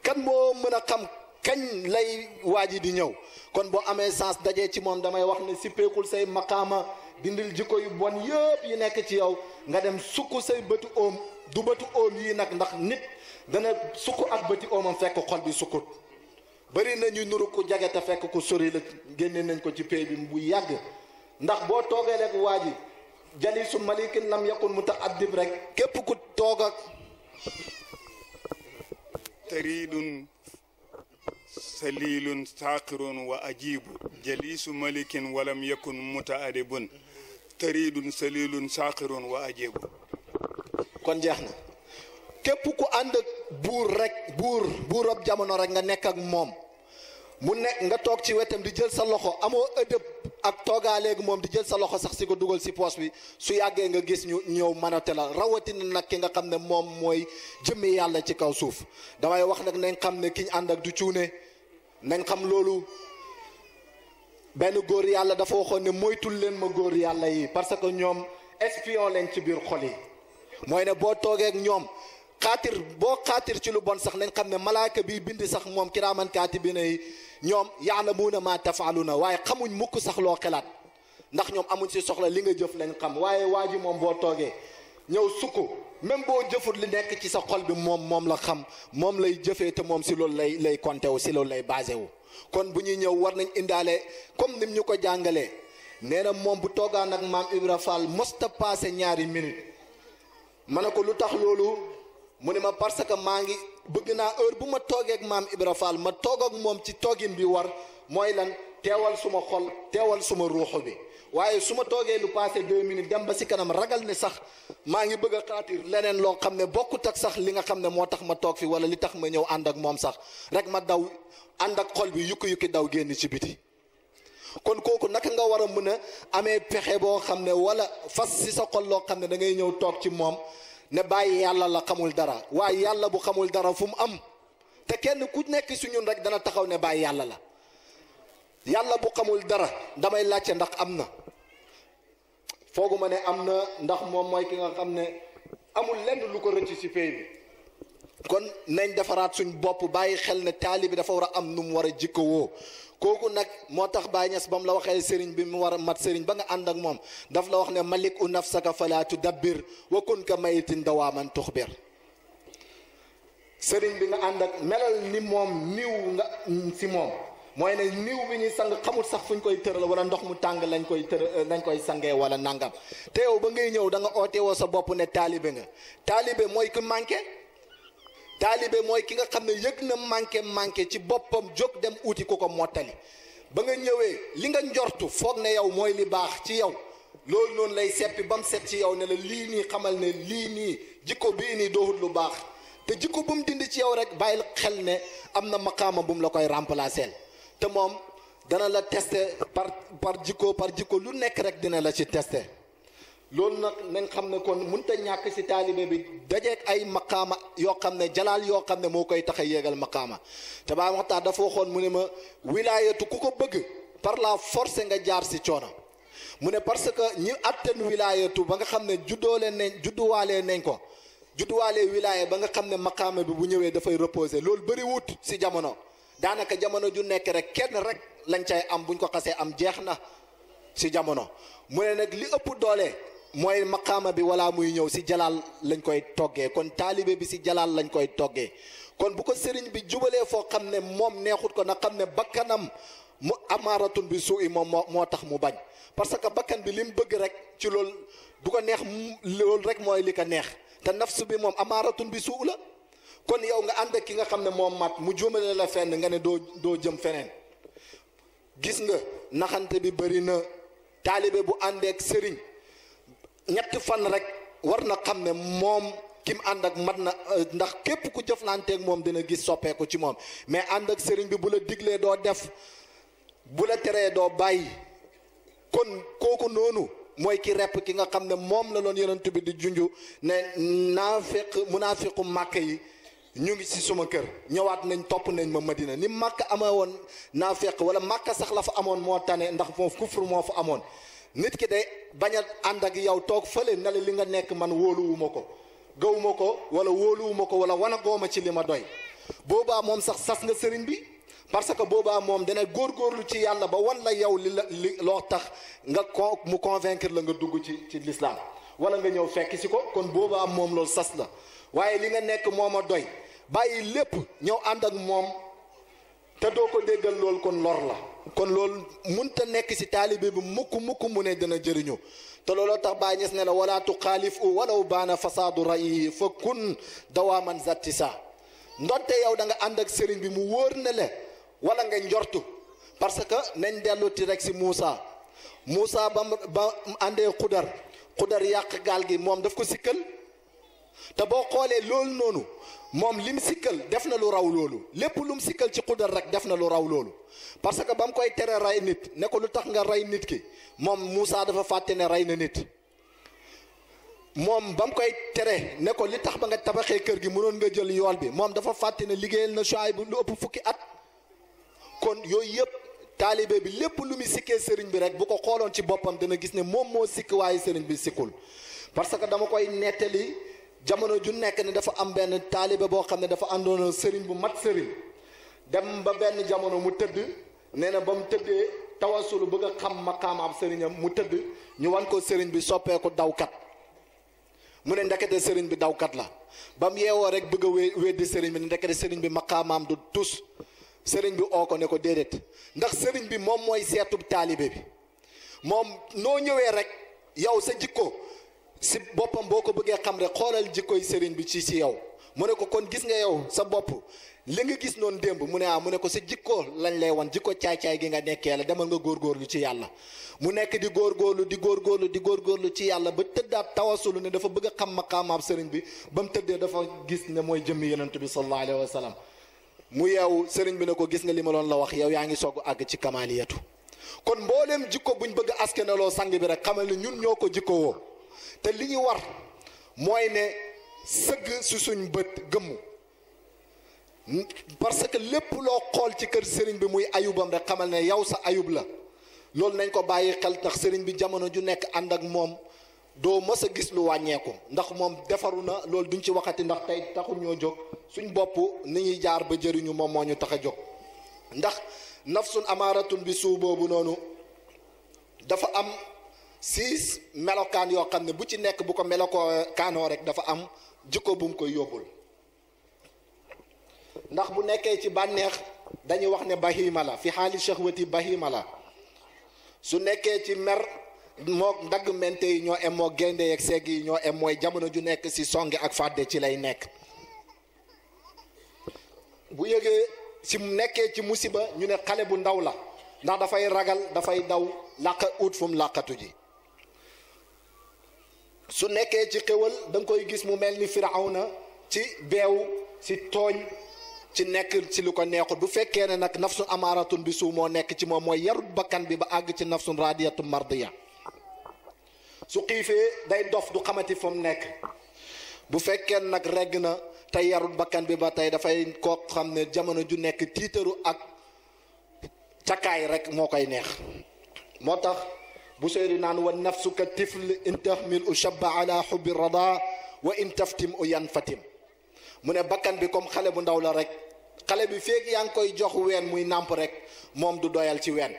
kan moo mën a xam kañ lay waaji di ñëw kon boo amee sens dajee ci moom damay wax ne sippeekul say maqaama dindil jikko yu bon yëpp yi nekk ci yow nga dem sukk say bëtu oom du bëtu oom yii nag ndax nit dana sukk ak bëti oomam fekk xol bi sukkut bëri na ñu nuru ko jage te fekk ko sori la génne nañ ko ci pay bi bu yàgg ndax boo toogee rek waa ji jalisu malikin lam yakun mutaaddib rek képp ku toog ak taridun salilun saqirun wa ajibu jalisu malikin walam yakun mutaadibun taridun salilun saqirun wa ajibu kon jeex na képp ku ànd ak buur rek buurab jamono rek nga nekk ak moom mu nekk nga toog ci wetam di jël sa loxo amoo ëdëb ak toogaaleegi moom di jël sa loxo sax si ko dugal si poos bi su yàggee nga gis ñu ñëw mënate la rawatina nag ki nga xam ne moom mooy jëmmi yàlla ci kaw suuf damay wax nag nañ xam ne ki ñu ànd ak du cuune nañ xam loolu benn góor yàlla dafa waxoon ne moytul leen ma góor yàlla yi parce que ñoom espion leen ci biir xol yi mooy ne boo toogee ak ñoom boo xaatir ci lu bon sax nañ xam ne malaaka bi bind sax moom kiraaman kaatibiina yi ñoom ya'lamuuna maa taf'aluuna waaye xamuñ mukk sax loo xelaat ndax ñoom amuñ si soxla li nga jëf lañ xam waaye waa ji moom boo toogee ñëw sukk même boo jëfut li nekk ci sa xol bi moom la xam moom lay jëfee te moom si loolu lay compté wu si loolu lay basé wu kon bu ñuy ñëw war nañ indaale comme nim ñu ko jàngalee nee na moom bu toogaan ak maam Ibra Fall mosta passé ñaari minute ma ne ko lu tax loolu mu ne ma parce que maa ngi bëgg naa heure bu ma toogee ak maam Ibra Fall ma toog ak moom ci toogin bi war mooy lan teewal suma xol teewal suma ruuxu bi waaye su ma toogee lu passé 2 minutes dem ba si kanam ragal ne sax maa ngi bëgg a xaatir leneen loo xam ne bokkut ak sax li nga xam ne moo tax ma toog fi wala li tax ma ñëw ànd ak moom sax rek ma daw ànd ak xol bi yukki daw génn ci biti kon kooku naka nga war a mën a amee pexe boo xam ne wala fas si sa xol loo xam ne da ngay ñëw toog ci moom ne bàyyi yàlla la xamul dara waaye yàlla bu xamul dara fu mu am te kenn ku nekk si ñun rek dana taxaw ne bàyyi yàlla la yàlla bu xamul dara damay laajte ndax am na fooguma ne am na ndax moom mooy ki nga xam ne amul lenn lu ko rëcc si pay bi kon nañ defaraat suñ bopp bàyyi xel ne taali bi dafa war a am nu mu war a jikko woo kooku nag moo tax Baay Ñas ba mu la waxee sëriñ bi mu war a mat sëriñ ba nga ànd ak moom daf la wax ne malik u nafsaka fala tudabbir wa kun ka mayitin dawaaman tuxbir sëriñ bi nga ànd ak melal ni moom niiw nga si moom mooy ne niiw bi ñuy sang xamul sax fu ñu koy tëral wala ndox mu tàng lañ koy sangee wala nangam te yow ba ngay ñëw da nga oote woo sa bopp ne taalibe nga taalibe mooy ki manqué taalibe mooy ki nga xam ne yëg na manqué ci boppam jóg dem uti ku ko mottali ba nga ñëwee li nga njortu foog ne yow mooy li baax ci yow loolu noonu lay seppi ba mu set ci yow ne la lii nii xamal ne lii nii jikko bii nii doohut lu baax te jikko bu mu dindi ci yow rek bàyyil xel ne am na maqaama bu mu la koy remplacer te moom dana la tester par jikko lu nekk rek dina la ci tester loolu nag nañ xam ne kon mënut a ñàkk si taalibe bi dajeeg ay maqaama yoo xam ne jalaal yoo xam ne moo koy tax a yéegal maqaama te baa waxtaan dafa waxoon mu ne ma wilaayatu ku ko bëgg par la force nga jaar si coono mu ne parce que ñi atten wilaayatu ba nga xam ne judduwaalee wilaaya ba nga xam ne maqaama bi bu ñëwee dafay reposer loolu bëri wut si jamono daanaka jamono ju nekk rek kenn rek lañ cay am buñ ko xasee am jeex na si jamono mu ne nag li ëpp doole mooy maqaama bi wala muy ñëw si jalaal lañ koy toggee kon taalibe bi si jalaal lañ koy toggee kon bu ko sëriñ bi jubalee foo xam ne moom neexut ko na xam ne bakkanam mu amaaratun bi suu i moom moo tax mu bañ parce que bakkan bi li mu bëgg rek ci loolu du ko neex loolu rek mooy li ko neex te nafsu bi moom amaaratun bi suu la kon yow nga ànd ak ki nga xam ne moom mat mu jumale la fenn nga ne doo jëm feneen gis nga naxante bi bëri na taalibe bu àndeek sëriñ ñetti fan rek war na xam ne moom kim ànd ak mat na ndax képp ku jëflanteeg moom dina gis soppeeku ci moom mais ànd ak sëriñ bi bu la diglee doo def bu la teree doo bàyyi kon kooku noonu mooy ki repp ki nga xam ne moom la loon yonent bi di junju ne munaafiqu màkk yi ñu ngi ci suma kër ñëwaat nañ topp nañ ma Madina ni màkk amee woon naafeq wala màkk sax la fa amoon moo tane ndax foofu kufur moo fa amoon nit ki de bañ a ànd ak yow toog fële na la li nga nekk man wóoluwuma ko gawuma ko wala wóoluwuma ko wala wana gooma ci li ma doy boobaa moom sax sas nga sëriñ bi parce que boobaa moom dana góorgóorlu ci yàlla ba wan la yow li loo tax nga ko mu convaincre la nga dugg ci l'islam wala nga ñëw fekk si ko kon boobaa moom loolu sas la waaye li nga nekk moo ma doy bàyyi lépp ñëw ànd ak moom te doo ko déggal loolu kon lor la kon loolu munta nekk si taalibe bi mukk mu ne dana jëriñu te looloo tax Baay Ñas ne la wala tuxaalif u walaw baana fasaadu rayi fa kun dawaaman zatti sa ndonte yow da nga ànd ak sëriñ bi mu wóor na le wala nga njortu parce que nañ dellu ti rek si Moussa ba àndee xudar yàq gaal gi moom daf ko sikkal te boo xoolee loolu noonu moom lim sikkal def na lu raw loolu lépp lum sikkal ci xudar rek def na lu raw loolu parce que ba mu koy tere rey nit ne ko lu tax nga rey nit ki moom Moussa dafa fàtte ne rey na nit moom ba mu koy tere ne ko li tax ba nga tabaxee kër gi mënoon nga jël yool bi moom dafa fàtte ne liggéeyal na Shuayb bu lu ëpp fukki at kon yooyu yëpp taalibe bi lépp lu muy sikkee sëriñ bi rek bu ko xooloon ci boppam dina gis ne moom moo sikk waaye sëriñ bi sikkul parce que dama koy nettali jamono ju nekk ne dafa am benn taalibe boo xam ne dafa àndoon sëriñ bu mat sëriñ dem ba benn jamono mu tëdd nee na ba mu tëddee tawasulu bëgg a xam maqaamaam sëriñam mu tëdd ñu wan ko sëriñ bi soppeeku dawkat mu ne ndekete sëriñ bi dawkat la ba mu yeewoo rek bëgg a weddi sëriñ bi ne ndekete sëriñ bi maqaamaam du tus sëriñ bi oo ko ne ko déedéet ndax sëriñ bi moom mooy seetub taalibe bi moom noo ñëwee rek yow sa jikko si boppam boo ko bëggee xam rek xoolal jikkoy sëriñ bi ci yow mu ne ko kon gis nga yow sa bopp li nga gis noonu démb mu ne mu ne ko sa jikko lañ lay wan jikko caay-caay gi nga nekkee la demal nga góorgóorlu ci yàlla mu nekk di góorgóorlu ci yàlla ba tëddaat tawasulu ne dafa bëgg a xam maqaamaab sëriñ bi ba mu tëddee dafa gis ne mooy jëmmi yonent bi sallallahu alayhi wa sallam mu yeewu sëriñ bi ne ko gis nga li ma loon la wax yow yaa ngi soog àgg ci kamaaliyatu kon mbooleem jikko buñ bëgg askanaloo sang bi rek xamal ne ñun ñoo ko jikkowoo te li ñu war mooy ne sëgg si suñ bët gëmmu parce que lépp loo xool ci kër sëriñ bi muy ayubam rek xamal ne yow sa ayub la loolu nañ ko bàyyi xel ndax sëriñ bi jamono ju nekk ànd ak moom doo mës a gis lu wàññeeku ndax moom defaru na loolu duñ ci waxati ndax tey taxul ñoo jóg suñ bopp ni ñuy jaar ba jëriñu moom moo ñu tax a jóg ndax nafsun amaaratun bi suu boobu noonu dafa am 6 melokaan yoo xam ne bu ci nekk bu ko melokaanoo rek dafa am jikko bu mu koy yóbbul ndax bu nekkee ci bànneex dañuy wax ne bahima la fi xaali shahwati bahima la su nekkee ci mer moo ndagg mente yi ñoo em moo gaynde yeeg segg yi ñoo em mooy jamono ju nekk si songe ak fàdde ci lay nekk bu yëgee si nekkee ci musiba ñu ne xale bu ndaw la ndax dafay ragal dafay daw làqa ut fu mu làqatu ji su nekkee ci xéwal da nga koy gis mu mel ni firawna ci beew si tooñ ci nekk ci lu ko neexul bu fekkee ne nag nafsun amaaratun bi suu moo nekk ci moom mooy yarut bakkan bi ba àgg ci nafsun radiyatu mardiya su xiifee day dof du xamati fu mu nekk bu fekkee nag regg na tey yarut bakkan bi ba tey dafay koo xam ne jamono ju nekk tiitaru ak cakaay rek moo koy neex moo tax bu seyri naan wa nafsuka tifl in tahmil u shabba ala xubbi rada wa in taftim u yan fatim mu ne bakkan bi comme xale bu ndaw la rek xale bi feeg yaa ngi koy jox ween muy nàmp rek moom du doyal ci ween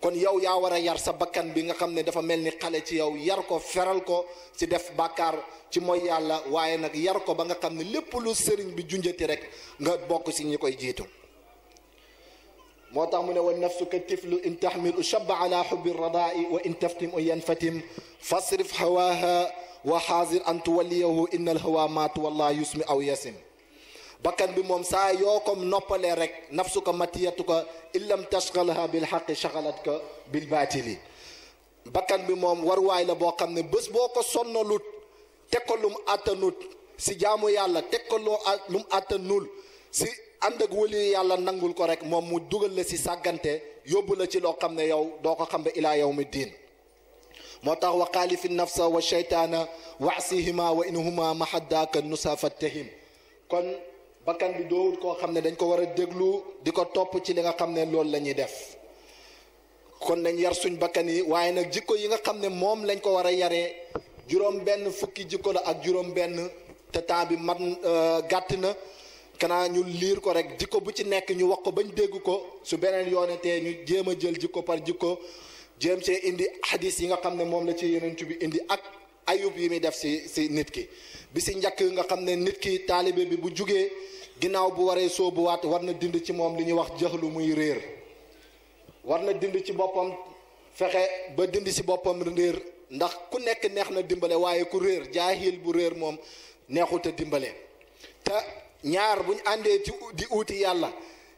kon yow yaa war a yar sa bakkan bi nga xam ne dafa mel ni xale ci yow yar ko feral ko ci def bàkkaar ci mooy yàlla waaye nag yar ko ba nga xam ne lépp lu sëriñ bi junjati rek nga bokk si ñi koy jiitu moo tax mu ne wa nafsuka tiflu in tahmil u shabba ala xubbi radaa'i wa in taftim u yanfatim fasrif hawaaha wa xaazir an tuwalliyahu inna al hawa maatu wallah yusmi aw yasim bakkan bi moom saa yoo ko noppalee rek nafsuka matiyatuka illam tashghalha bil haqqi shaghalatka bil baatili bakkan bi moom waruwaay la boo xam ne bés boo ko sonnalut teg ko lum àttanut si jaamu yàlla teg ko lum àttanul si ànd ak wali yàlla nangul ko rek moom mu dugal la si sàggante yóbbu la ci loo xam ne yow doo ko xam ba ilaa yawmi diin moo tax wa xaalifi nafsa wa sheytaana waasihima wa inhuma mahaddaaka nusafattahim kon bakkan bi doowul koo xam ne dañ ko war a déglu di ko topp ci li nga xam ne loolu la ñuy def kon nañ yar suñ bakkan yi waaye nag jikko yi nga xam ne moom lañ ko war a yaree juróom benn fukki jikko la ak juróom benn te temps bi mat gàtt na kanaa ñu liir ko rek jikko bu ci nekk ñu wax ko bañ dégg ko su beneen yoone te ñu jéem a jël jikko par jikko jéem see indi hadis yi nga xam ne moom la ci yeneen bi indi ak ayub yi muy def si nit ki bi si njëkk nga xam ne nit ki taalibe bi bu jugee ginnaaw bu waree soobuwaat war na dind ci moom li ñuy wax jaxlu muy réer war na dind ci boppam fexe ba dind si boppam réer ndax ku nekk neex na dimbale waaye ku réer jaahil bu réer moom neexut a dimbale te ñaar buñ àndee ci di uuti yàlla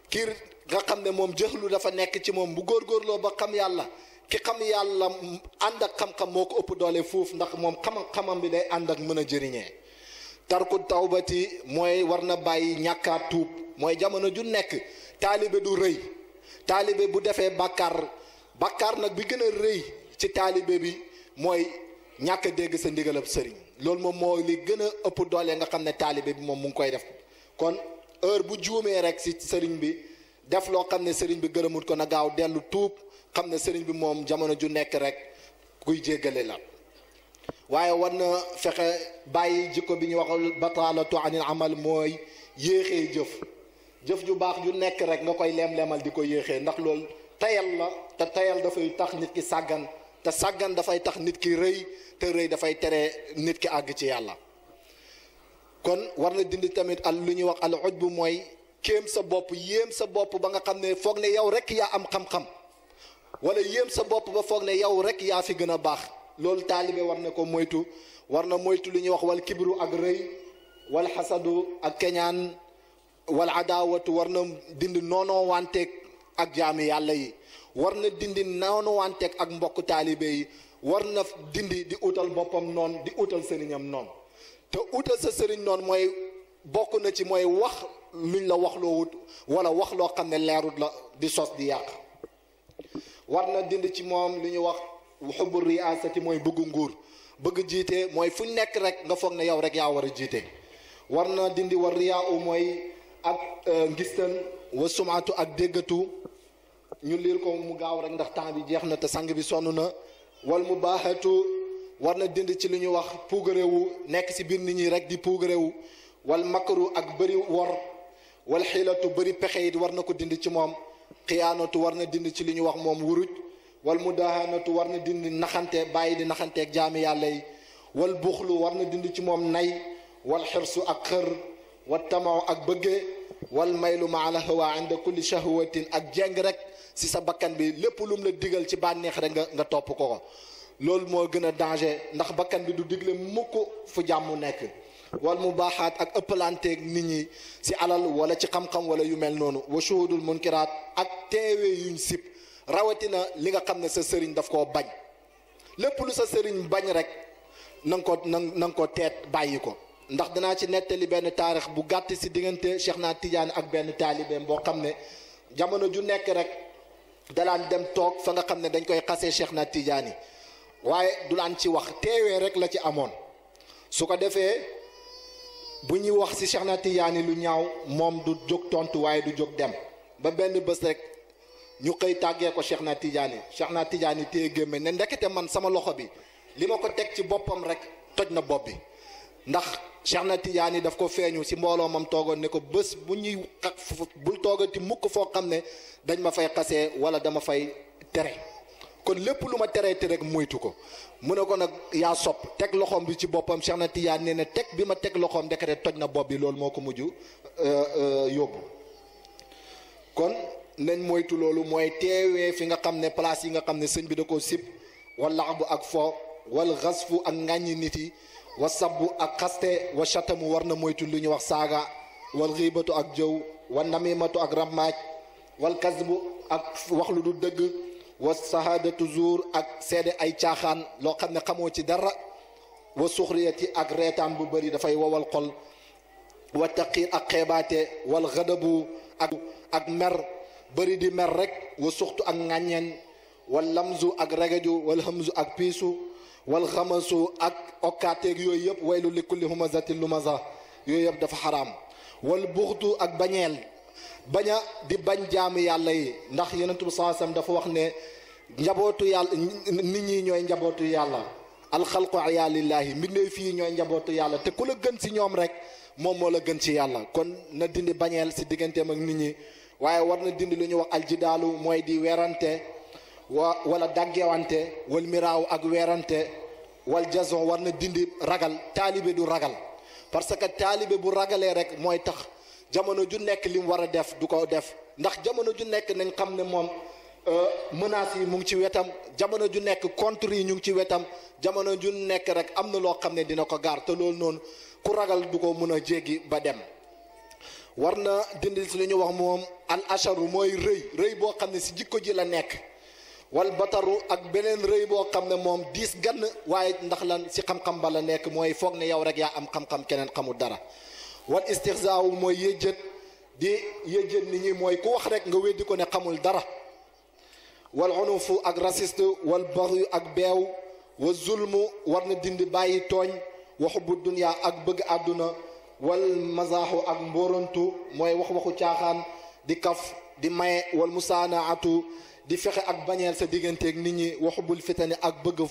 kii nga xam ne moom jaxlu dafa nekk ci moom bu góorgóorloo ba xam yàlla ki xam yàlla ànd ak xam-xam moo ko ëpp doole foofu ndax moom xam-xamam bi day ànd ak mën a jëriñee tarku tawbati mooy war na bàyyi ñàkkaat tuub mooy jamono ju nekk taalibe du rëy taalibe bu defee bàkkaar nag bi gën a rëy ci taalibe bi mooy ñàkk a dégg sa ndigalab sëriñ loolu moom moo li gën a ëpp doole nga xam ne taalibe bi moom mu ngi koy def kon heure bu juumee rek si sëriñ bi def loo xam ne sëriñ bi gërëmut ko na gaaw dellu tuub xam ne sëriñ bi moom jamono ju nekk rek kuy jéggale la waaye war na fexe bàyyi jikko bi ñu wax bataalatu anil amal mooy yéexee jëf ju baax ju nekk rek nga koy leem-leemal di ko yéexee ndax loolu tayal la te tayal dafay tax nit ki sàggan te sàggan dafay tax nit ki rëy te rëy dafay tere nit ki àgg ci yàlla kon war na dindi tamit al lu ñuy wax al ujb mooy kéem sa bopp yéem sa bopp ba nga xam ne foog ne yow rek yaa am xam-xam wala yéem sa bopp ba foog ne yow rek yaa fi gën a baax loolu taalibe war na ko moytu war na moytu lu ñuy wax wal kibru ak rëy wal xasadu ak keñaan wal adaawatu war na dindi noonoo wanteeg ak jaami yàlla yi war na dindi noonoo wanteeg ak mbokk taalibe yi war na dindi di utal boppam noonu di utal sëriñam noonu te utal sa sëriñ noonu mooy bokk na ci mooy wax luñ la wax loo wut wala wax loo xam ne leerut la di sos di yàq war na dindi ci moom lu ñu wax xubbu riyaasati mooy bëgg nguur bëgg jiite mooy fu nekk rek nga foog ne yow rek yaa war a jiite war na dindi war riyaa u mooy ak ngistan wa sumaatu ak déggatu ñu liir ko mu gaaw rek ndax temps bi jeex na te sang bi sonn na wal mu baaxatu war na dindi ci lu ñuy wax puugarewu nekk si biir nit ñi rek di puugarewu wal makaru ak bëri wor wal xiilatu bëri pexe yi war na ko dindi ci moom xiyaanatu war na dindi ci li ñuy wax moom wuruj wal mudahanatu war na dindi naxante bàyyi di naxanteeg jaami yàlla yi wal buxlu war na dindi ci moom nay wal xirsu ak xër wa tamaw ak bëggee wal maylu ma ala hawa inda kulli shahwatin ak jeng rek si sa bakkan bi lépp lum la digal ci bànneex rek nga topp ko loolu moo gën a danger ndax bakkan bi du digle mukk fu jàmm nekk wal mu baaxaat ak ëppalanteeg nit ñi si alal wala ci xam-xam wala yu mel noonu wa shuhudul munkiraat ak teewee yuñ sib rawatina li nga xam ne sa sëriñ daf koo bañ lépp lu sa sëriñ bañ rek na nga ko teet bàyyi ko ndax danaa ci nettali benn taarix bu gàtt si diggante Cheikh na Tidiane ak benn taalibeem boo xam ne jamono ju nekk rek dalaan dem toog fa nga xam ne dañ koy xasee Cheikh na Tidiane yi waaye du laan ci wax teewee rek la ci amoon su ko defee bu ñuy wax si Cheikh na Tidiane lu ñaaw moom du jóg tontu waaye du jóg dem ba benn bés rek ñu xëy tàggee ko Cheikh na Tidiane téye gémme ne ndekete man sama loxo bi li ma ko teg ci boppam rek toj na bopp bi ndax Cheikh na Tidiane daf ko feeñu si mbooloo mam toogoon ne ko bés bu ñuy bul toogati mukk foo xam ne dañ ma fay xasee wala dama fay tere kon lépp lu ma tereeti rek moytu ko mu ne ko nag yaa sopp teg loxoom bi ci boppam Cheikh na Tidiane nee na teg bi ma teg loxoom ndekete toj na bopp bi loolu moo ko mujj yóbbu kon nañ moytu loolu mooy teewee fi nga xam ne place yi nga xam ne sëñ bi da koo sib wala laxbu ak fo wal xasfu ak ŋàññi nit yi wa sabbu ak xaste wa chatamu war na moytu lu ñuy wax saaga wal xiibatu ak jëw wa namimatu ak rammaaj wal kasbu ak wax lu du dëgg wa sahadatu zuur ak seede ay caaxaan loo xam ne xamoo ci dara wa suxriyati ak reetaan bu bëri dafay wowal xol wa taqiir ak xeebaate wal xadabu ak mer bëri di mer rek wa suxtu ak ŋàññeen wal lamzu ak regaju wal hamzu ak piisu wal xamasu ak okkaateeg yooyu yëpp waylu li kulli humazatin lumaza yooyu yëpp dafa xaraam wal buxtu ak bañeel baña di bañ jaamu yàlla yi ndax yonent bi sallallahu alayhi wasallam dafa wax ne njabootu yàlla nit ñi ñooy njabootu yàlla alxalqu ayalillahi mbindee fii ñooy njabootu yàlla te ku la gën si ñoom rek moom moo la gën ci yàlla kon na dindi bañeel si digganteem ak nit ñi waaye war na dindi lu ñuy wax aljidaalu mooy di weerante wala daggewante wal miraaw ak weerante wal jason war na dindi ragal taalibe du ragal parce que taalibe bu ragalee rek mooy tax jamono ju nekk li mu war a def du ko def ndax jamono ju nekk nañ xam ne moom menaces yi mu ngi ci wetam jamono ju nekk contre yi ñu ngi ci wetam jamono ju nekk rek am na loo xam ne dina ko gaar te loolu noonu ku ragal du ko mën a jéggi ba dem war na dindi si lu ñu wax moom al asharu mooy rëy boo xam ne si jikko ji la nekk wal bataru ak beneen rëy boo xam ne moom diis gann waaye ndax lan si xam-xam ba la nekk mooy foog ne yow rek yaa am xam-xam keneen xamul dara wal istihzaawu mooy yëjjët nit ñi mooy ku wax rek nga weddi ko ne xamul dara wal unufu ak raciste wal baxyu ak beew wa zulmu war na dindi bàyyi tooñ wa hubbu dunya ak bëgg àdduna wal mazaaxu ak mbóorantu mooy waxu caaxaan di kaf di maye wal musaanaatu di fexe ak bañeel sa digganteeg nit ñi wa hubbul fitani ak bëgg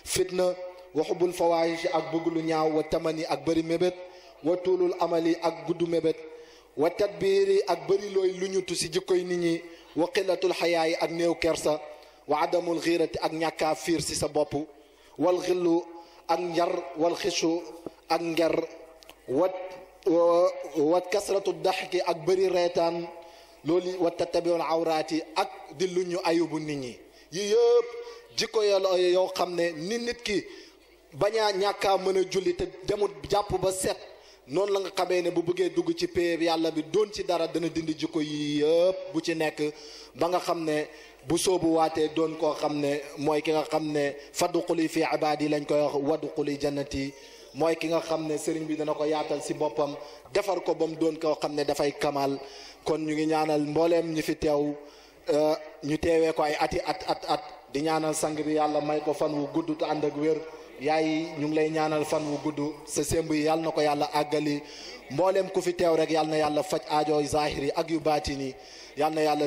fitna wa hubbul fawaahish ak bëgg lu ñaaw wa tamani ak bëri mébét wa tuulul amali ak guddu mébét wa tadbiiri ak bëri looy lu ñutu si jikkoy nit ñi wa qillatul xayaa yi ak néew kersa wa adamul xiirati ak ñàkkaa fiir si sa bopp wal xillu ak njar wal xishu ak nger wat kasratu daxki ak bëri reetaan loolu wa tattabiul awraati ak di lu ñu ayubu nit ñi yi yëpp jikko yoo xam ne nit ki bañaa ñàkkaa mën a julli te demut jàpp ba set noonu la nga xamee ne bu bëggee dugg ci péeb yàlla bi doon ci dara dana dindi jikko yi yëpp bu ci nekk ba nga xam ne bu soobu waatee doon koo xam ne mooy ki nga xam ne fadxuli fi ibaadi lañ koy wax wadxuli jannati mooy ki nga xam ne sëriñ bi dana ko yaatal si boppam defar ko ba mu doon koo xam ne dafay kamal kon ñu ngi ñaanal mbooleem ñi fi teew ñu teewee ko ay ati at di ñaanal sang bi yàlla may ko fan wu gudd te ànd ak wér yaay ñu ngi lay ñaanal fan wu gudd sa semb yi yàlla na ko yàlla àggali mboolem ku fi teew rek yàlla na yàlla faj aajo zahiri ak yu baatini yàlla na yàlla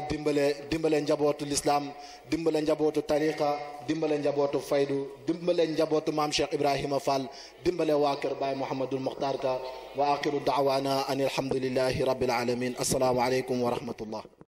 dimbale njabootu lislaam dimbale njabootu tariqa dimbale njabootu faydu dimbale njabootu maam Cheikh Ibrahima Fall dimbale waa kër Baay Mouhamadul Mokhtar Ka wa axiru daawaana an alhamdulillahi rabbil alamin assalaamu aleykum wa rahmatullah